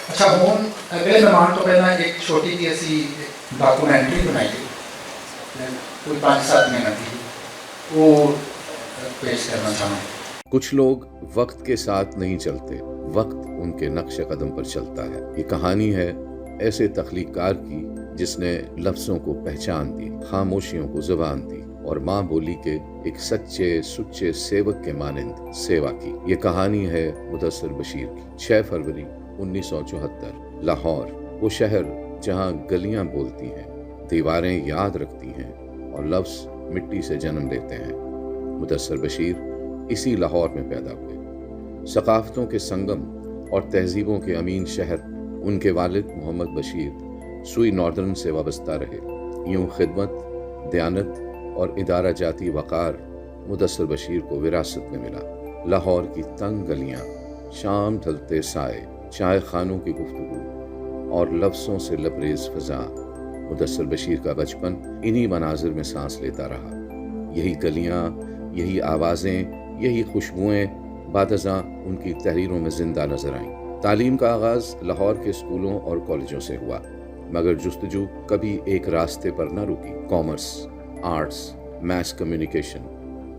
अच्छा ਹੁਣ ਅਗਲੇ ਮਹਿਮਾਨ ਤੋਂ ਪਹਿਲਾਂ ਇੱਕ ਛੋਟੀ ਜਿਹੀ ਅਸੀਂ ਡਾਕੂਮੈਂਟਰੀ ਬਣਾਈ कोई 5-7 मिनट की वो पेश करना चाहूँ। कुछ लोग वक्त के साथ नहीं चलते, वक्त उनके नक्श कदम पर चलता है। ये कहानी है ऐसे तख्लीकार की जिसने लफ्ज़ों को पहचान दी, खामोशियों को ज़बान दी और माँ बोली के एक सच्चे सुच्चे सेवक के मानंद सेवा की। ये कहानी है मुदस्सिर बशीर की। 6 फरवरी 1974, लाहौर, वो शहर जहाँ गलियाँ बोलती हैं, दीवारें याद रखती हैं और लफ्ज़ मिट्टी से जन्म लेते हैं। मुदस्सिर बशीर इसी लाहौर में पैदा हुए। सकाफ़तों के संगम और तहजीबों के अमीन शहर उनके वालिद मोहम्मद बशीर सुई नॉर्दर्न से वाबस्ता रहे। यूँ खिदमत, दयानत और इदारा जाती वक़ार मुदस्सिर बशीर को विरासत में मिला। लाहौर की तंग गलियाँ, शाम ढलते साए, चाय खानों की गुफ्तगू और लफ्ज़ों से लबरेज़ फ़ज़ा। मुदस्सिर बशीर का बचपन इन्हीं मनाजिर में सांस लेता रहा। यही गलियाँ, यही आवाज़ें, यही खुशबुएँ बादज़ां उनकी तहरीरों में ज़िंदा नज़र आईं। तालीम का आगाज़ लाहौर के स्कूलों और कॉलेजों से हुआ, मगर जुस्तजू कभी एक रास्ते पर न रुकी। कॉमर्स, आर्ट्स, मैस कम्युनिकेशन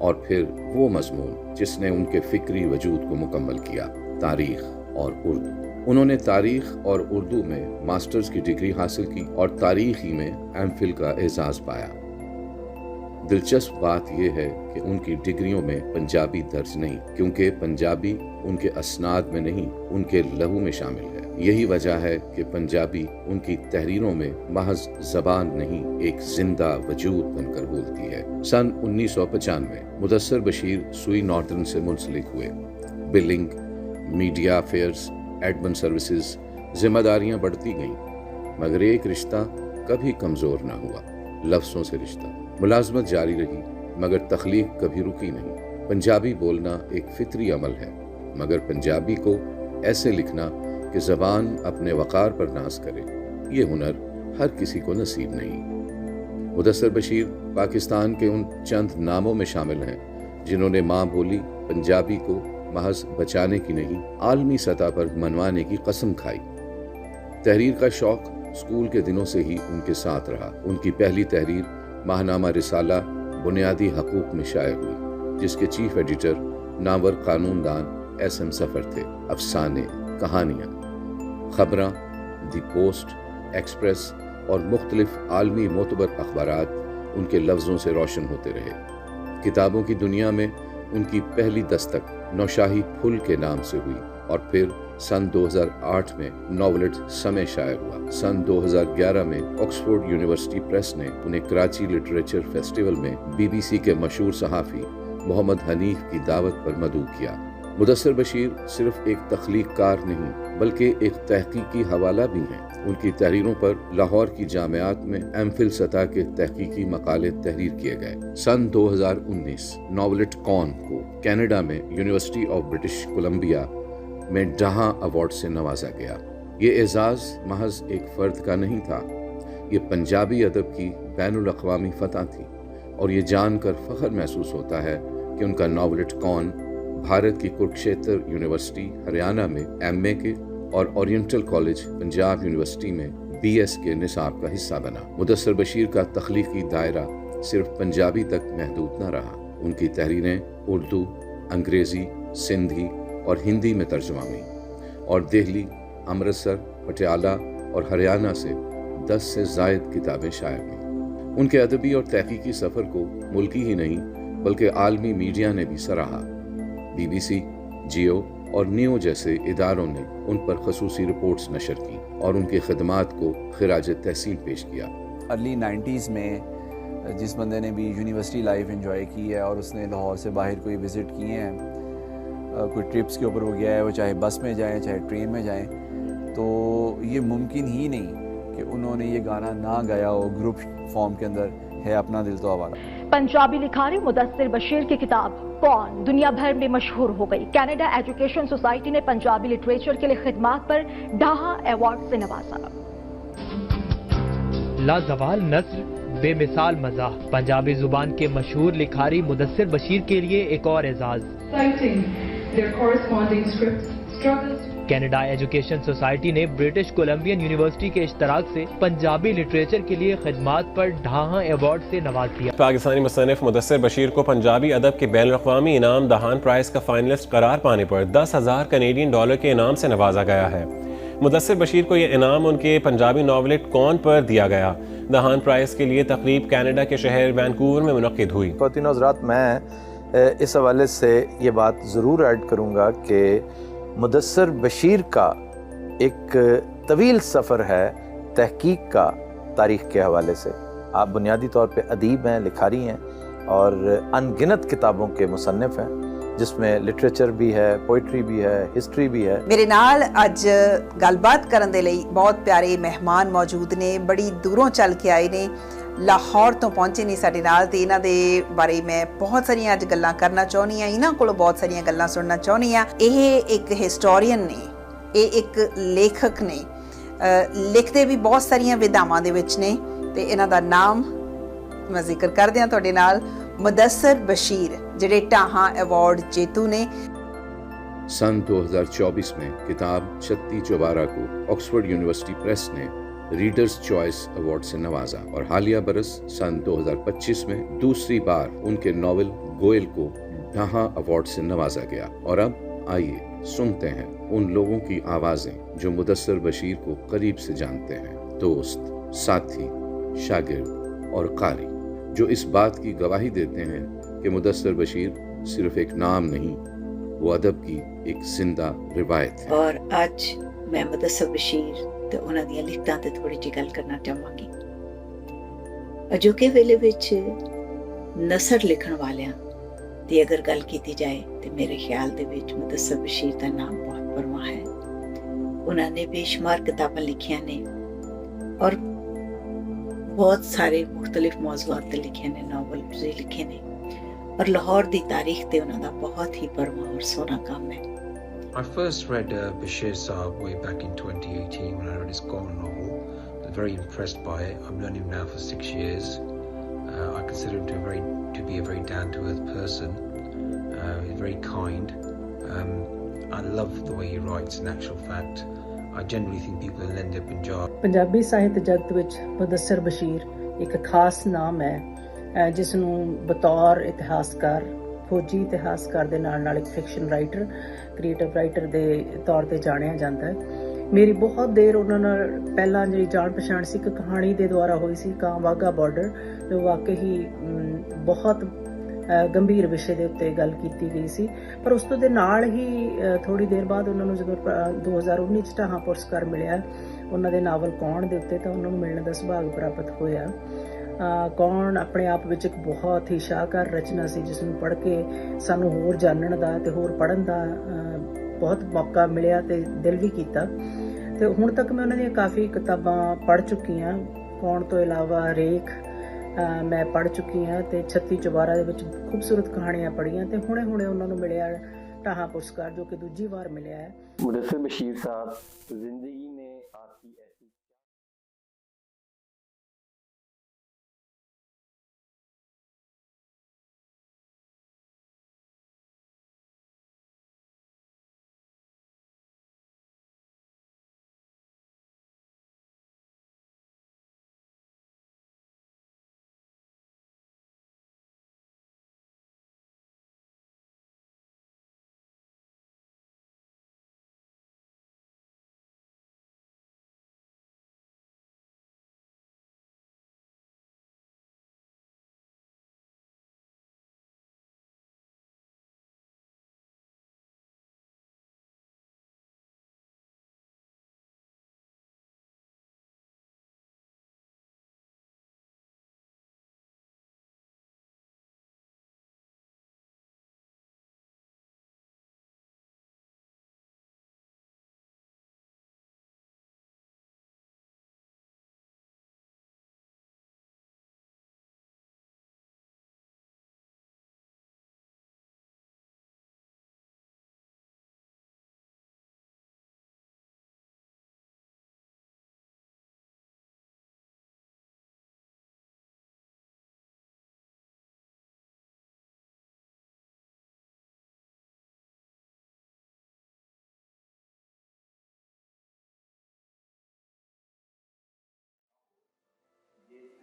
और फिर वो मज़मून जिसने उनके फ़िक्री वजूद को मुकम्मल किया, तारीख़ और उर्दू। उन्होंने तारीख़ और उर्दू में मास्टर्स की डिग्री हासिल की और तारीख़ी में एमफिल का एजाज़ पाया। दिलचस्प बात यह है कि उनकी डिग्रियों में पंजाबी दर्ज नहीं, क्योंकि पंजाबी उनके असनाद में नहीं, उनके लहू में शामिल है। यही वजह है कि पंजाबी उनकी तहरीरों में महज ज़बान नहीं, एक जिंदा वजूद बनकर बोलती है। सन 1995 मुदस्सिर बशीर सुई नॉर्दर्न से मुंसलिक हुए। Billing, media affairs, admin services, जिम्मेदारियां बढ़ती गईं, मगर एक रिश्ता कभी कमज़ोर ना हुआ, लफ्ज़ों से रिश्ता। मुलाजमत जारी रही, मगर तख्लीक कभी रुकी नहीं। पंजाबी बोलना एक फितरी अमल है, मगर पंजाबी को ऐसे लिखना कि ज़बान अपने वक़ार पर नाज करे, ये हुनर हर किसी को नसीब नहीं। मुदस्सिर बशीर पाकिस्तान के उन चंद नामों में शामिल हैं जिन्होंने माँ बोली पंजाबी को महज बचाने की नहीं, आलमी सतह पर मनवाने की कसम खाई। तहरीर का शौक़ स्कूल के दिनों से ही उनके साथ रहा। उनकी पहली तहरीर माहनामा रिसाला बुनियादी हकूक़ में शाये हुई, जिसके चीफ एडिटर नावर कानूनदान SM सफ़र थे। अफसाने, कहानियाँ, ख़बरां, दी पोस्ट, एक्सप्रेस और मुख्तलिफ आलमी मोतबर अखबारात उनके लफ्ज़ों से रोशन होते रहे। किताबों की दुनिया में उनकी पहली दस्तक नौशाही फुल के नाम से हुई और फिर सन 2008 में नॉवलेट समय शायर हुआ। सन 2011 में ऑक्सफोर्ड यूनिवर्सिटी प्रेस ने उन्हें कराची लिटरेचर फेस्टिवल में BBC के मशहूर सहाफ़ी मोहम्मद हनीफ की दावत पर मदऊ किया। मुदस्सिर बशीर सिर्फ एक तख्लीक़कार नहीं, बल्कि एक तहकीकी हवाला भी हैं। उनकी तहरीरों पर लाहौर की जामियात में एमफिल सतह के तहकीकी मकाले तहरीर किए गए। सन 2019 नॉवलेट कॉन को कनाडा में यूनिवर्सिटी ऑफ ब्रिटिश कोलंबिया में डहा अवार्ड से नवाजा गया। ये एजाज़ महज एक फ़र्द का नहीं था, ये पंजाबी अदब की बैनुल अक़वामी फ़तह थी और ये जानकर फ़ख्र महसूस होता है कि उनका नॉवलेट कॉन भारत की कुरुक्षेत्र यूनिवर्सिटी हरियाणा में MA के और ओरिएंटल कॉलेज पंजाब यूनिवर्सिटी में BS के निसाब का हिस्सा बना। मुदस्सिर बशीर का तख्लीकी दायरा सिर्फ पंजाबी तक महदूद न रहा। उनकी तहरीरें उर्दू, अंग्रेज़ी, सिंधी और हिंदी में तर्जुमा हुई और दिल्ली, अमृतसर, पटियाला और हरियाणा से 10 से ज़ायद किताबें शाया हुईं। उनके अदबी और तहकीकी सफ़र को मुल्की ही नहीं बल्कि आलमी मीडिया ने भी सराहा। BBC, जियो और नियो जैसे इदारों ने उन पर खसूसी रिपोर्ट्स नशर की और उनकी खिदमात को खिराज तहसीन पेश किया। अर्ली 90s में जिस बंदे ने भी यूनिवर्सिटी लाइफ एंजॉय की है और उसने लाहौर से बाहर कोई विज़िट किए हैं, कोई ट्रिप्स के ऊपर वो गया है, वो चाहे बस में जाएं चाहे ट्रेन में जाएं, तो ये मुमकिन ही नहीं कि उन्होंने ये गाना ना गाया हो ग्रुप फॉर्म के अंदर है अपना दिल तो आवारा। पंजाबी लिखारी मुदस्सिर बशीर की किताब कौन दुनिया भर में मशहूर हो गई। कनाडा एजुकेशन सोसाइटी ने पंजाबी लिटरेचर के लिए खिदमात पर डाहा अवार्ड से नवाजा। लाजवाल नस्र, बेमिसाल मज़ाह, पंजाबी जुबान के मशहूर लिखारी मुदस्सिर बशीर के लिए एक और एजाज। कनाडा एजुकेशन सोसाइटी ने ब्रिटिश कोलंबियन यूनिवर्सिटी के इश्तराक से पंजाबी लिटरेचर के लिए खिदमात पर ढाहा अवार्ड से नवाज दिया। पाकिस्तानी मुसन्निफ मुदस्सिर बशीर को पंजाबी अदब के बैनुल-अक़वामी इनाम दहान प्राइज़ का फाइनलिस्ट करार पाने पर 10,000 कनेडियन डॉलर के इनाम से नवाजा गया है। मुदस्सिर बशीर को यह इनाम उनके पंजाबी नावलेट कौन पर दिया गया। दहान प्राइज़ के लिए तकरीब कनाडा के शहर वैनकूवर में मुनक्किद हुई। ख़वातीन और हज़रात, मैं इस हवाले से ये बात ज़रूर ऐड करूँगा कि मुदस्सिर बशीर का एक तवील सफ़र है तहकीक का तारीख़ के हवाले से। आप बुनियादी तौर पे अदीब हैं, लिखारी हैं और अनगिनत किताबों के मुसन्निफ हैं, जिसमें लिटरेचर भी है, पोइट्री भी है, हिस्ट्री भी है। ਮੇਰੇ ਨਾਲ ਅੱਜ ਗੱਲਬਾਤ ਕਰਨ ਦੇ ਲਈ ਬਹੁਤ ਪਿਆਰੇ ਮਹਿਮਾਨ ਮੌਜੂਦ ਨੇ, ਬੜੀ ਦੂਰੋਂ ਚੱਲ ਕੇ ਆਏ ਨੇ, ਲਾਹੌਰ ਤੋਂ ਪਹੁੰਚੇ ਨੇ ਸਾਡੇ ਨਾਲ, ਤੇ ਇਹਨਾਂ ਦੇ ਬਾਰੇ ਮੈਂ ਬਹੁਤ ਸਾਰੀਆਂ ਅੱਜ ਗੱਲਾਂ ਕਰਨਾ ਚਾਹੁੰਦੀ ਹਾਂ, ਇਹਨਾਂ ਕੋਲੋਂ ਬਹੁਤ ਸਾਰੀਆਂ ਗੱਲਾਂ ਸੁਣਨਾ ਚਾਹੁੰਦੀ ਹਾਂ। ਇਹ ਇੱਕ ਹਿਸਟੋਰੀਅਨ ਨੇ, ਇਹ ਇੱਕ ਲੇਖਕ ਨੇ, ਲਿਖਦੇ ਵੀ ਬਹੁਤ ਸਾਰੀਆਂ ਵਿਧਾਵਾਂ ਦੇ ਵਿੱਚ ਨੇ, ਤੇ ਇਹਨਾਂ ਦਾ ਨਾਮ ਮੈਂ ਜ਼ਿਕਰ ਕਰਦੇ ਹਾਂ ਤੁਹਾਡੇ ਨਾਲ, मुदस्सिर बशीर, ਜਿਹੜੇ ਢਾਹਾਂ अवार्ड जेतू ने। सन 2024 में किताब छत्ती चौबारा को ऑक्सफोर्ड यूनिवर्सिटी प्रेस ने रीडर्स चॉइस अवार्ड से नवाजा और हालिया बरस सन 2025 में दूसरी बार उनके नॉवल गोयल को ढाहा अवार्ड से नवाजा गया। और अब आइए सुनते हैं उन लोगों की आवाज़ें जो मुदस्सिर बशीर को करीब से जानते हैं, दोस्त, साथी, शागिर्द और कारी, जो इस बात की गवाही देते हैं कि मुदस्सिर बशीर सिर्फ एक नाम नहीं, वो अदब की एक जिंदा रिवायत है। और आज मैं मुदस्सिर बशीर ਤੇ ਉਹਨਾਂ ਦੀਆਂ ਲਿਖਤਾਂ ਤੇ ਥੋੜੀ ਜਿਹੀ ਗੱਲ ਕਰਨਾ ਚਾਹਾਂਗੀ। ਅਜੋਕੇ ਵੇਲੇ ਵਿੱਚ ਨਸਰ ਲਿਖਣ ਵਾਲਿਆਂ ਦੀ ਅਗਰ ਗੱਲ ਕੀਤੀ ਜਾਏ ਤੇ ਮੇਰੇ ਖਿਆਲ ਦੇ ਵਿੱਚ ਮੁਦੱਸਿਰ ਬਸ਼ੀਰ ਦਾ ਨਾਮ ਬਹੁਤ ਪਰਵਾਹ ਹੈ। ਉਹਨਾਂ ਨੇ ਬੇਸ਼ੁਮਾਰ ਕਿਤਾਬਾਂ ਲਿਖੀਆਂ ਨੇ ਔਰ ਬਹੁਤ ਸਾਰੇ ਮੁxtਲਿਫ ਮੌਜ਼ੂਆਤ ਤੇ ਲਿਖੇ ਨੇ, ਨਾਵਲ ਵੀ ਲਿਖੇ ਨੇ ਔਰ ਲਾਹੌਰ ਦੀ ਤਾਰੀਖ ਤੇ ਉਹਨਾਂ ਦਾ ਬਹੁਤ ਹੀ ਪਰਵਾਹ ਔਰ ਸੋਹਣਾ ਕੰਮ ਹੈ। I first read Bashir Saab way back in 2018 when I read his Gone novel. I was very impressed by it. I've known him now for 6 years. I consider him to be a very down-to-earth person. He's very kind. I love the way he writes, in actual fact. I generally think people in Lende Punjab. Punjabi ਸਾਹਿਤ ਜਗਤ ਵਿੱਚ ਮੁਦੱਸਿਰ ਬਸ਼ੀਰ ਇੱਕ ਖਾਸ ਨਾਮ ਹੈ, ਜਿਸ ਨੂੰ ਬਤੌਰ ਇਤਿਹਾਸਕਾਰ, ਫੌਜੀ ਇਤਿਹਾਸਕਾਰ ਦੇ ਨਾਲ ਇੱਕ ਫਿਕਸ਼ਨ ਰਾਈਟਰ, ਕ੍ਰੀਏਟਿਵ ਰਾਈਟਰ ਦੇ ਤੌਰ ਤੇ ਜਾਣਿਆ ਜਾਂਦਾ ਹੈ। ਮੇਰੀ ਬਹੁਤ ਦੇਰ ਉਹਨਾਂ ਨਾਲ ਪਹਿਲਾਂ ਜਿਹੜੀ ਜਾਣ ਪਛਾਣ ਸੀ ਇੱਕ ਕਹਾਣੀ ਦੇ ਦੁਆਰਾ ਹੋਈ ਸੀ, ਕਾਂ ਵਾਹਗਾ ਬਾਰਡਰ, ਜੋ ਵਾਕਈ ਹੀ ਬਹੁਤ ਗੰਭੀਰ ਵਿਸ਼ੇ ਦੇ ਉੱਤੇ ਗੱਲ ਕੀਤੀ ਗਈ ਸੀ। ਪਰ ਉਸ ਤੋਂ ਦੇ ਨਾਲ ਹੀ ਥੋੜ੍ਹੀ ਦੇਰ ਬਾਅਦ ਉਹਨਾਂ ਨੂੰ ਜਦੋਂ 2019 'ਚ ਢਾਹਾਂ ਪੁਰਸਕਾਰ ਮਿਲਿਆ ਉਹਨਾਂ ਦੇ ਨਾਵਲ ਕੌਣ ਦੇ ਉੱਤੇ, ਤਾਂ ਉਹਨਾਂ ਨੂੰ ਮਿਲਣ ਦਾ ਸੁਭਾਗ ਪ੍ਰਾਪਤ ਹੋਇਆ। ਕੌਣ ਆਪਣੇ ਆਪ ਵਿੱਚ ਇੱਕ ਬਹੁਤ ਹੀ ਸ਼ਾਹਕਾਰ ਰਚਨਾ ਸੀ, ਜਿਸ ਨੂੰ ਪੜ੍ਹ ਕੇ ਸਾਨੂੰ ਹੋਰ ਜਾਣਨ ਦਾ ਅਤੇ ਹੋਰ ਪੜ੍ਹਨ ਦਾ ਬਹੁਤ ਮੌਕਾ ਮਿਲਿਆ ਅਤੇ ਦਿਲ ਵੀ ਕੀਤਾ। ਅਤੇ ਹੁਣ ਤੱਕ ਮੈਂ ਉਹਨਾਂ ਦੀਆਂ ਕਾਫੀ ਕਿਤਾਬਾਂ ਪੜ੍ਹ ਚੁੱਕੀ ਹਾਂ। ਕੌਣ ਤੋਂ ਇਲਾਵਾ ਰੇਖ ਮੈਂ ਪੜ੍ਹ ਚੁੱਕੀ ਹਾਂ ਅਤੇ ਛੱਤੀ ਚੁਬਾਰਾ ਦੇ ਵਿੱਚ ਖੂਬਸੂਰਤ ਕਹਾਣੀਆਂ ਪੜ੍ਹੀਆਂ, ਅਤੇ ਹੁਣੇ ਉਹਨਾਂ ਨੂੰ ਮਿਲਿਆ ਢਾਹਾਂ ਪੁਰਸਕਾਰ, ਜੋ ਕਿ ਦੂਜੀ ਵਾਰ ਮਿਲਿਆ ਹੈ। मुदस्सिर बशीर साहब जिंदगी में आपकी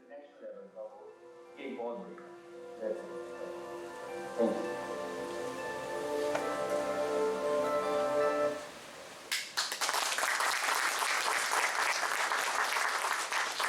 इंटरनेशनल लेवल का हो, ये बहुत बड़ी बात है। Thank you.